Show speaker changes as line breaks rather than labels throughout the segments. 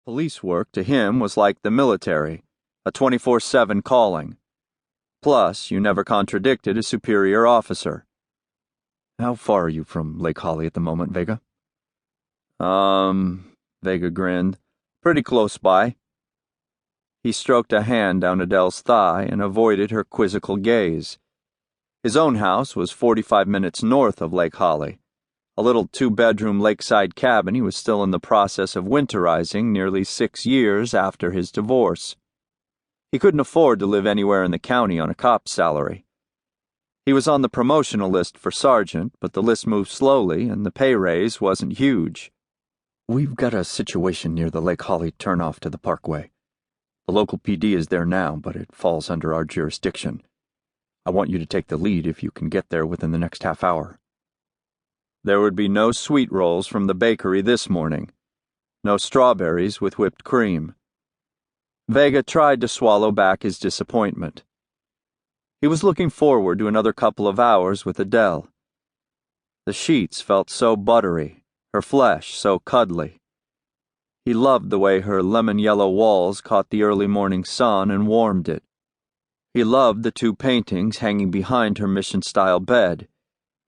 Police work to him was like the military, a 24/7 calling. Plus, you never contradicted a superior officer. How far are you from Lake Holly at the moment, Vega? Vega grinned. Pretty close by. He stroked a hand down Adele's thigh and avoided her quizzical gaze. His own house was 45 minutes north of Lake Holly. A little two-bedroom lakeside cabin he was still in the process of winterizing nearly 6 years after his divorce. He couldn't afford to live anywhere in the county on a cop's salary. He was on the promotional list for sergeant, but the list moved slowly and the pay raise wasn't huge. We've got a situation near the Lake Holly turnoff to the Parkway. The local PD is there now, but it falls under our jurisdiction. I want you to take the lead if you can get there within the next half hour. There would be no sweet rolls from the bakery this morning. No strawberries with whipped cream. Vega tried to swallow back his disappointment. He was looking forward to another couple of hours with Adele. The sheets felt so buttery, her flesh so cuddly. He loved the way her lemon-yellow walls caught the early morning sun and warmed it. He loved the 2 paintings hanging behind her mission-style bed,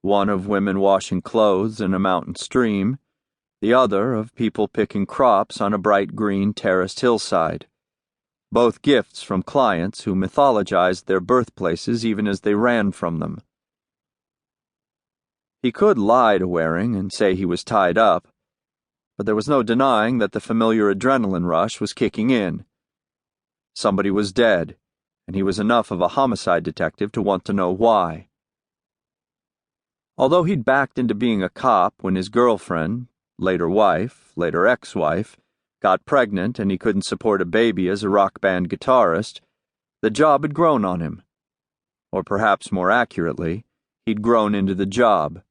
one of women washing clothes in a mountain stream, the other of people picking crops on a bright green terraced hillside, both gifts from clients who mythologized their birthplaces even as they ran from them. He could lie to Waring and say he was tied up, but there was no denying that the familiar adrenaline rush was kicking in. Somebody was dead, and he was enough of a homicide detective to want to know why. Although he'd backed into being a cop when his girlfriend, later wife, later ex-wife, got pregnant and he couldn't support a baby as a rock band guitarist, the job had grown on him. Or perhaps more accurately, he'd grown into the job.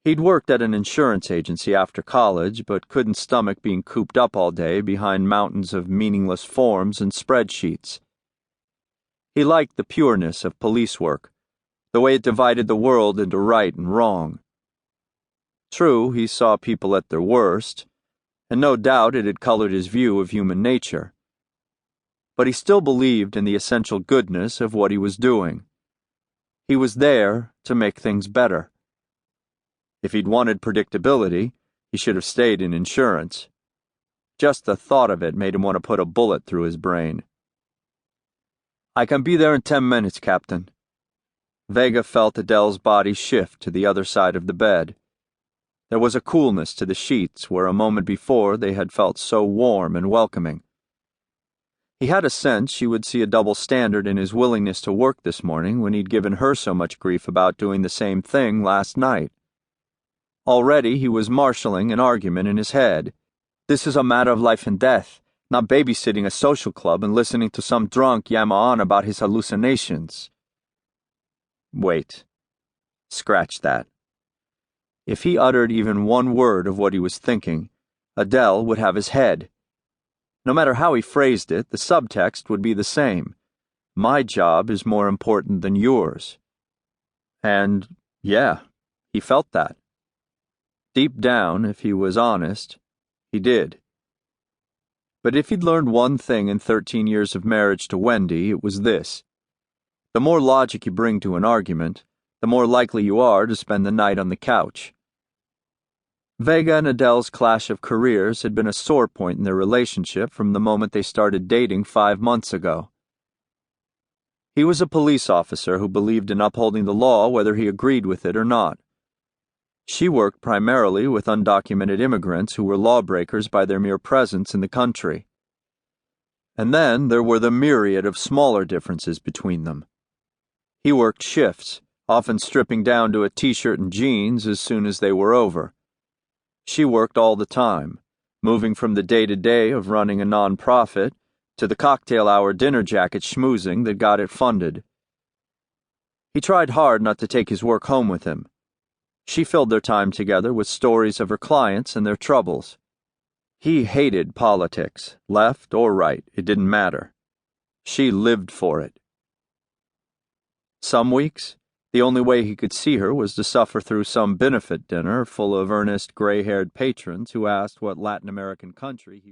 He'd worked at an insurance agency after college, but couldn't stomach being cooped up all day behind mountains of meaningless forms and spreadsheets. He liked the pureness of police work, the way it divided the world into right and wrong. True, he saw people at their worst, and no doubt it had colored his view of human nature. But he still believed in the essential goodness of what he was doing. He was there to make things better. If he'd wanted predictability, he should have stayed in insurance. Just the thought of it made him want to put a bullet through his brain. I can be there in 10 minutes, Captain. Vega felt Adele's body shift to the other side of the bed. There was a coolness to the sheets where a moment before they had felt so warm and welcoming. He had a sense she would see a double standard in his willingness to work this morning when he'd given her so much grief about doing the same thing last night. Already he was marshalling an argument in his head. This is a matter of life and death, not babysitting a social club and listening to some drunk yammer on about his hallucinations. Wait. Scratch that. If he uttered even one word of what he was thinking, Adele would have his head. No matter how he phrased it, the subtext would be the same. My job is more important than yours. And, yeah, he felt that. Deep down, if he was honest, he did. But if he'd learned one thing in 13 years of marriage to Wendy, it was this. The more logic you bring to an argument, the more likely you are to spend the night on the couch. Vega and Adele's clash of careers had been a sore point in their relationship from the moment they started dating 5 months ago. He was a police officer who believed in upholding the law whether he agreed with it or not. She worked primarily with undocumented immigrants who were lawbreakers by their mere presence in the country. And then there were the myriad of smaller differences between them. He worked shifts, often stripping down to a t-shirt and jeans as soon as they were over. She worked all the time, moving from the day-to-day of running a non-profit to the cocktail-hour dinner jacket schmoozing that got it funded. He tried hard not to take his work home with him. She filled their time together with stories of her clients and their troubles. He hated politics, left or right, it didn't matter. She lived for it. Some weeks, the only way he could see her was to suffer through some benefit dinner full of earnest, gray-haired patrons who asked what Latin American country he